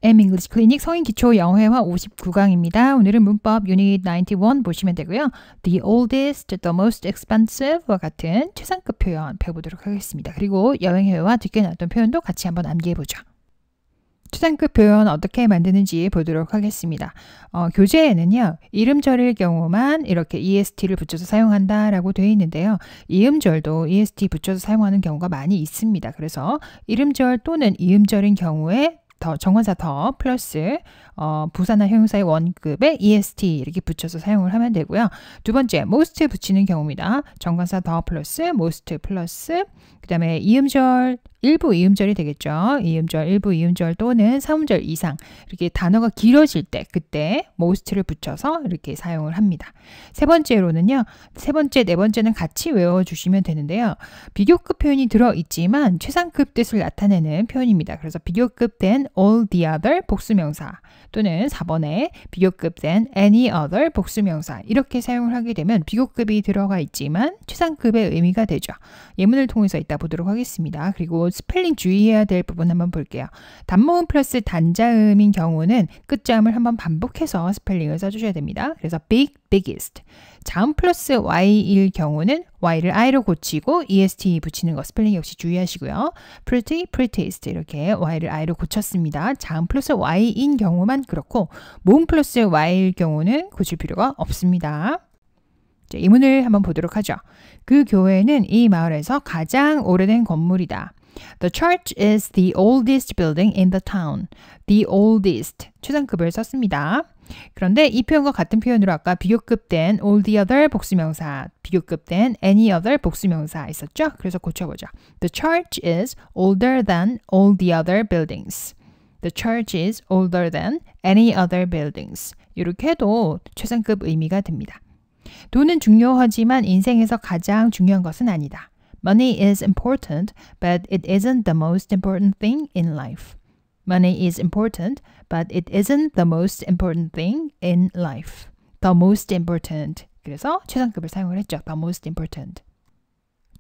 M English Clinic 성인 기초 영어회화 59강입니다. 오늘은 문법 유닛 91 보시면 되고요. The oldest, the most expensive와 같은 최상급 표현 배워보도록 하겠습니다. 그리고 여행회화 듣게 나왔던 표현도 같이 한번 암기해보죠. 최상급 표현 어떻게 만드는지 보도록 하겠습니다. 교재에는요. 이름절일 경우만 이렇게 EST를 붙여서 사용한다라고 되어 있는데요. 이음절도 EST 붙여서 사용하는 경우가 많이 있습니다. 그래서 이름절 또는 이음절인 경우에 정관사 더 플러스 부사나 형용사의 원급에 EST 이렇게 붙여서 사용을 하면 되고요. 두 번째, most 붙이는 경우입니다. 정관사 더 플러스 most 플러스 그 다음에 이음절 일부 이음절이 되겠죠. 이음절, 일부 이음절 또는 3음절 이상 이렇게 단어가 길어질 때 그때 most를 붙여서 이렇게 사용을 합니다. 세 번째로는요. 세 번째, 네 번째는 같이 외워주시면 되는데요. 비교급 표현이 들어있지만 최상급 뜻을 나타내는 표현입니다. 그래서 비교급 된 all the other 복수명사 또는 4번에 비교급 된 any other 복수명사 이렇게 사용을 하게 되면 비교급이 들어가 있지만 최상급의 의미가 되죠. 예문을 통해서 이따 보도록 하겠습니다. 그리고 스펠링 주의해야 될 부분 한번 볼게요. 단모음 플러스 단자음인 경우는 끝자음을 한번 반복해서 스펠링을 써주셔야 됩니다. 그래서 big, biggest. 자음 플러스 y일 경우는 y를 i로 고치고 est 붙이는 거 스펠링 역시 주의하시고요. pretty, prettiest 이렇게 y를 i로 고쳤습니다. 자음 플러스 y인 경우만 그렇고 모음 플러스 y일 경우는 고칠 필요가 없습니다. 자, 이문을 한번 보도록 하죠. 그 교회는 이 마을에서 가장 오래된 건물이다. The church is the oldest building in the town. The oldest 최상급을 썼습니다. 그런데 이 표현과 같은 표현으로 아까 비교급 된 all the other 복수명사, 비교급 된 any other 복수명사 있었죠? 그래서 고쳐보죠. The church is older than all the other buildings. The church is older than any other buildings. 이렇게 해도 최상급 의미가 됩니다. 돈은 중요하지만 인생에서 가장 중요한 것은 아니다. Money is important, but it isn't the most important thing in life. Money is important, but it isn't the most important thing in life. The most important. 그래서 최상급을 사용을 했죠. The most important.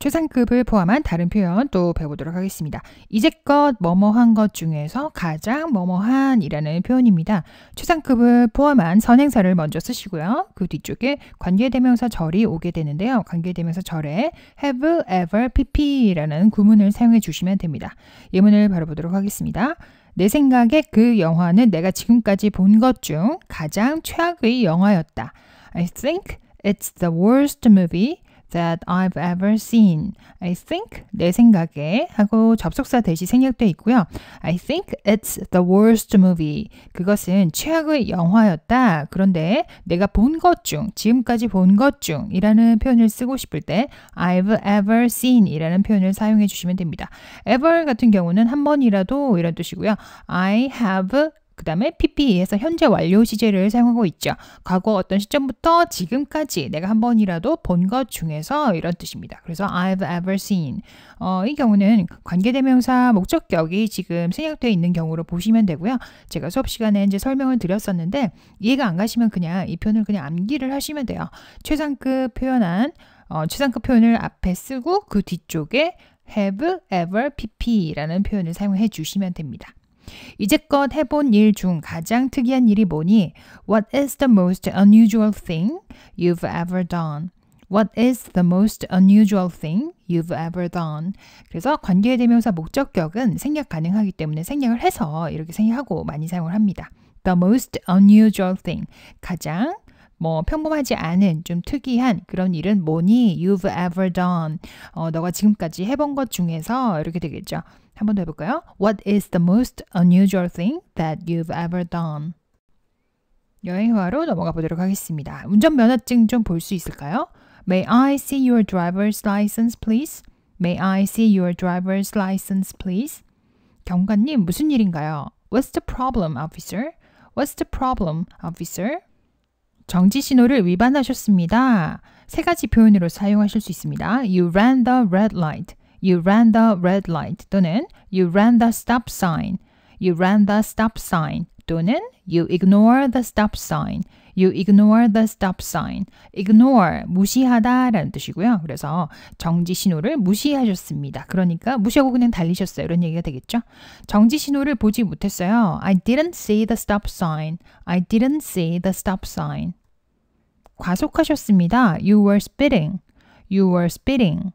최상급을 포함한 다른 표현 또 배워보도록 하겠습니다. 이제껏 뭐뭐한 것 중에서 가장 뭐뭐한이라는 표현입니다. 최상급을 포함한 선행사를 먼저 쓰시고요. 그 뒤쪽에 관계대명사 절이 오게 되는데요. 관계대명사 절에 have, ever, pp라는 구문을 사용해 주시면 됩니다. 예문을 바로 보도록 하겠습니다. 내 생각에 그 영화는 내가 지금까지 본 것 중 가장 최악의 영화였다. I think it's the worst movie that I've ever seen. I think 내 생각에 하고 접속사 대시 생략되어 있고요. I think it's the worst movie. 그것은 최악의 영화였다. 그런데 내가 본 것 중, 지금까지 본 것 중이라는 표현을 쓰고 싶을 때 I've ever seen 이라는 표현을 사용해 주시면 됩니다. ever 같은 경우는 한 번이라도 이런 뜻이고요. I have 그 다음에 pp에서 현재 완료 시제를 사용하고 있죠. 과거 어떤 시점부터 지금까지 내가 한 번이라도 본 것 중에서 이런 뜻입니다. 그래서 I've ever seen. 이 경우는 관계대명사 목적격이 지금 생략되어 있는 경우로 보시면 되고요. 제가 수업 시간에 이제 설명을 드렸었는데 이해가 안 가시면 그냥 이 표현을 그냥 암기를 하시면 돼요. 최상급 표현한 최상급 표현을 앞에 쓰고 그 뒤쪽에 have, ever, pp라는 표현을 사용해 주시면 됩니다. 이제껏 해본 일 중 가장 특이한 일이 뭐니? What is the most unusual thing you've ever done? What is the most unusual thing you've ever done? 그래서 관계대명사 목적격은 생략 가능하기 때문에 생략을 해서 이렇게 생략하고 많이 사용을 합니다. The most unusual thing. 가장 평범하지 않은 좀 특이한 그런 일은 뭐니? You've ever done. 너가 지금까지 해본 것 중에서 이렇게 되겠죠. 한 번 더 해볼까요? What is the most unusual thing that you've ever done? 여행화로 넘어가 보도록 하겠습니다. 운전면허증 좀 볼 수 있을까요? May I see your driver's license, please? May I see your driver's license, please? 경관님, 무슨 일인가요? What's the problem, officer? What's the problem, officer? 정지 신호를 위반하셨습니다. 세 가지 표현으로 사용하실 수 있습니다. You ran the red light. You ran the red light 또는 You ran the stop sign. You ran the stop sign 또는 you ignore the stop sign. You ignore the stop sign. ignore, 무시하다 라는 뜻이고요. 그래서 정지 신호를 무시하셨습니다. 그러니까 무시하고 그냥 달리셨어요. 이런 얘기가 되겠죠. 정지 신호를 보지 못했어요. I didn't see the stop sign. I didn't see the stop sign. 과속하셨습니다. You were speeding. You were speeding.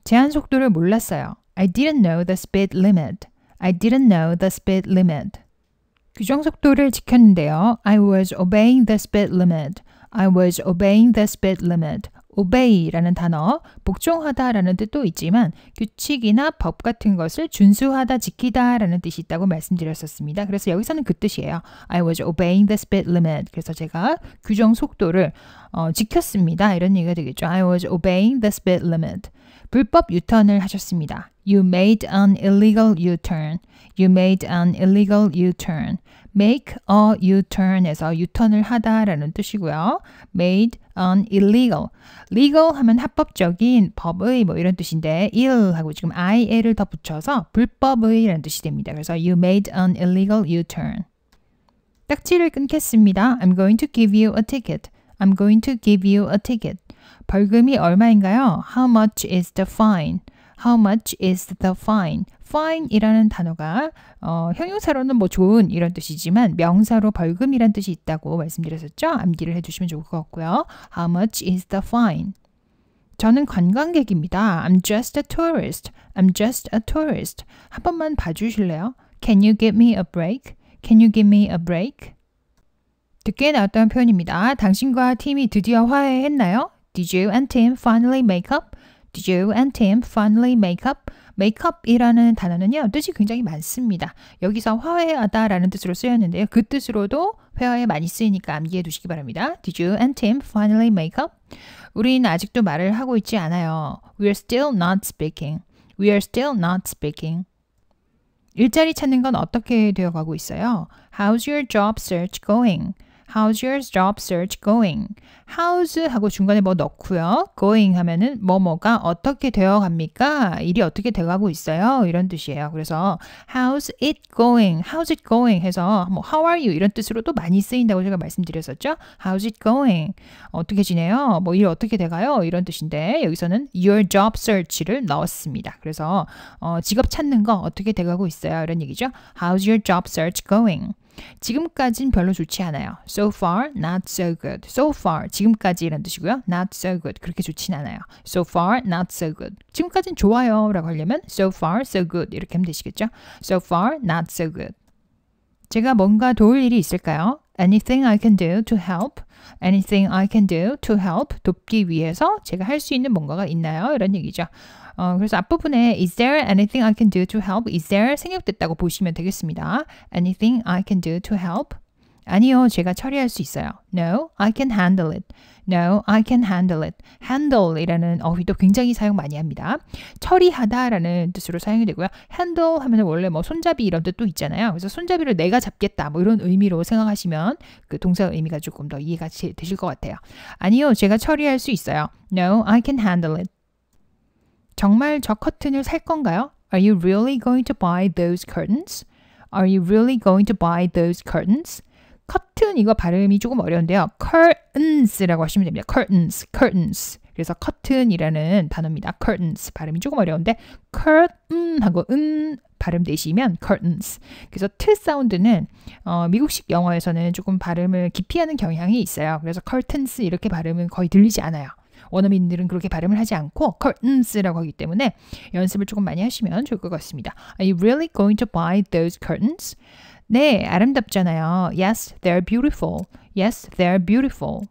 제한 속도를 몰랐어요. I didn't know the speed limit. I didn't know the speed limit. 규정 속도를 지켰는데요. I was obeying the speed limit. I was obeying the speed limit. obey라는 단어, 복종하다라는 뜻도 있지만 규칙이나 법 같은 것을 준수하다, 지키다라는 뜻이 있다고 말씀드렸었습니다. 그래서 여기서는 그 뜻이에요. I was obeying the speed limit. 그래서 제가 규정 속도를 지켰습니다. 이런 얘기가 되겠죠. I was obeying the speed limit. 불법 유턴을 하셨습니다. You made an illegal U-turn. You made an illegal U-turn. Make a U-turn에서 유턴을 하다라는 뜻이고요. Made an illegal. legal 하면 합법적인, 법의 뭐 이런 뜻인데 ill 하고 지금 il을 더 붙여서 불법의라는 뜻이 됩니다. 그래서 you made an illegal U-turn. 딱지를 끊겠습니다. I'm going to give you a ticket. I'm going to give you a ticket. 벌금이 얼마인가요? How much is the fine? How much is the fine? fine이라는 단어가 형용사로는 뭐 좋은 이런 뜻이지만 명사로 벌금이란 뜻이 있다고 말씀드렸었죠. 암기를 해주시면 좋을 것 같고요. How much is the fine? 저는 관광객입니다. I'm just a tourist. I'm just a tourist. 한 번만 봐주실래요? Can you give me a break? Can you give me a break? 듣기에 나왔던 표현입니다. 당신과 팀이 드디어 화해했나요? Did you and Tim finally make up? Did you and Tim finally make up? make up이라는 단어는요. 뜻이 굉장히 많습니다. 여기서 화해하다라는 뜻으로 쓰였는데요. 그 뜻으로도 회화에 많이 쓰이니까 암기해 두시기 바랍니다. Did you and Tim finally make up? 우리는 아직도 말을 하고 있지 않아요. We are still not speaking. We are still not speaking. 일자리 찾는 건 어떻게 되어가고 있어요? How's your job search going? How's your job search going? How's 하고 중간에 뭐 넣고요. going 하면은 뭐뭐가 어떻게 되어갑니까? 일이 어떻게 되어가고 있어요? 이런 뜻이에요. 그래서 how's it going? How's it going? 해서 뭐 how are you? 이런 뜻으로도 많이 쓰인다고 제가 말씀드렸었죠. How's it going? 어떻게 지내요? 뭐 일 어떻게 돼가요? 이런 뜻인데 여기서는 your job search를 넣었습니다. 그래서 직업 찾는 거 어떻게 돼가고 있어요? 이런 얘기죠. How's your job search going? 지금까진 별로 좋지 않아요. So far, not so good. So far, 지금까지라는 뜻이고요. Not so good. 그렇게 좋진 않아요. So far, not so good. 지금까진 좋아요 라고 하려면 so far, so good 이렇게 하면 되시겠죠. So far, not so good. 제가 뭔가 도울 일이 있을까요? Anything I can do to help? Anything I can do to help? 돕기 위해서 제가 할 수 있는 뭔가가 있나요? 이런 얘기죠. 그래서 앞부분에 Is there anything I can do to help? Is there 생략됐다고 보시면 되겠습니다. Anything I can do to help? 아니요, 제가 처리할 수 있어요. No, I can handle it. No, I can handle it. handle이라는 어휘도 굉장히 사용 많이 합니다. 처리하다라는 뜻으로 사용이 되고요. handle 하면 원래 뭐 손잡이 이런 뜻도 있잖아요. 그래서 손잡이를 내가 잡겠다 뭐 이런 의미로 생각하시면 그 동사 의미가 조금 더 이해가 되실 것 같아요. 아니요, 제가 처리할 수 있어요. No, I can handle it. 정말 저 커튼을 살 건가요? Are you really going to buy those curtains? Are you really going to buy those curtains? 커튼 이거 발음이 조금 어려운데요. curtains라고 하시면 됩니다. curtains, curtains. 그래서 커튼이라는 단어입니다. curtains 발음이 조금 어려운데 curtain하고 발음되시면 curtains. 그래서 트 사운드는 미국식 영어에서는 조금 발음을 기피하는 경향이 있어요. 그래서 curtains 이렇게 발음은 거의 들리지 않아요. 원어민들은 그렇게 발음을 하지 않고 curtains라고 하기 때문에 연습을 조금 많이 하시면 좋을 것 같습니다. Are you really going to buy those curtains? 네, 아름답잖아요. Yes, they're beautiful. Yes, they're beautiful.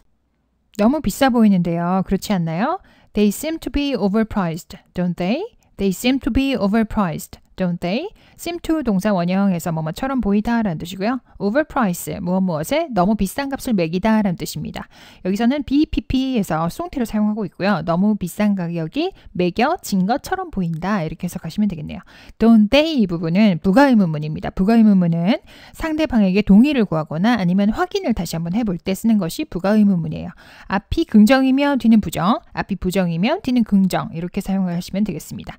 너무 비싸 보이는데요. 그렇지 않나요? They seem to be overpriced, don't they? They seem to be overpriced, don't they? seem to 동사 원형에서 뭐뭐처럼 보이다 라는 뜻이고요. overprice, 무엇에 너무 비싼 값을 매기다 라는 뜻입니다. 여기서는 BPP에서 수동태로 사용하고 있고요. 너무 비싼 가격이 매겨진 것처럼 보인다 이렇게 해석하시면 되겠네요. don't they 이 부분은 부가의문문입니다. 부가의문문은 상대방에게 동의를 구하거나 아니면 확인을 다시 한번 해볼 때 쓰는 것이 부가의문문이에요. 앞이 긍정이면 뒤는 부정, 앞이 부정이면 뒤는 긍정 이렇게 사용을 하시면 되겠습니다.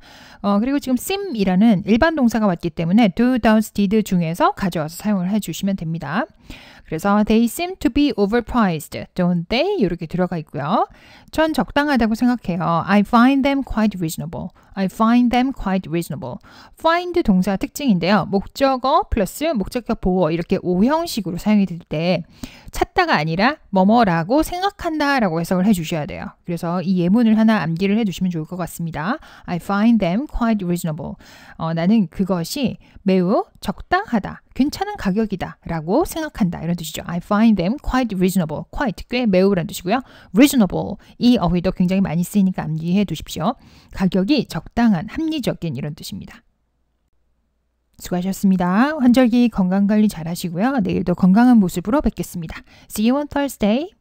그리고 지금 seem이라는 일반 동사가 왔기 때문에 do, does, did 중에서 가져와서 사용을 해주시면 됩니다. 그래서 they seem to be overpriced, don't they? 이렇게 들어가 있고요. 전 적당하다고 생각해요. I find them quite reasonable. I find them quite reasonable. find 동사 특징인데요. 목적어 플러스 목적격 보어 이렇게 오형식으로 사용이 될 때 찾다가 아니라 뭐뭐라고 생각한다 라고 해석을 해주셔야 돼요. 그래서 이 예문을 하나 암기를 해주시면 좋을 것 같습니다. I find them quite reasonable. 나는 그것이 매우 적당하다, 괜찮은 가격이다 라고 생각한다 이런 뜻이죠. I find them quite reasonable. quite 꽤 매우라는 뜻이고요. reasonable 이 어휘도 굉장히 많이 쓰이니까 암기해 두십시오. 가격이 적당한, 합리적인 이런 뜻입니다. 수고하셨습니다. 환절기 건강관리 잘 하시고요. 내일도 건강한 모습으로 뵙겠습니다. See you on Thursday.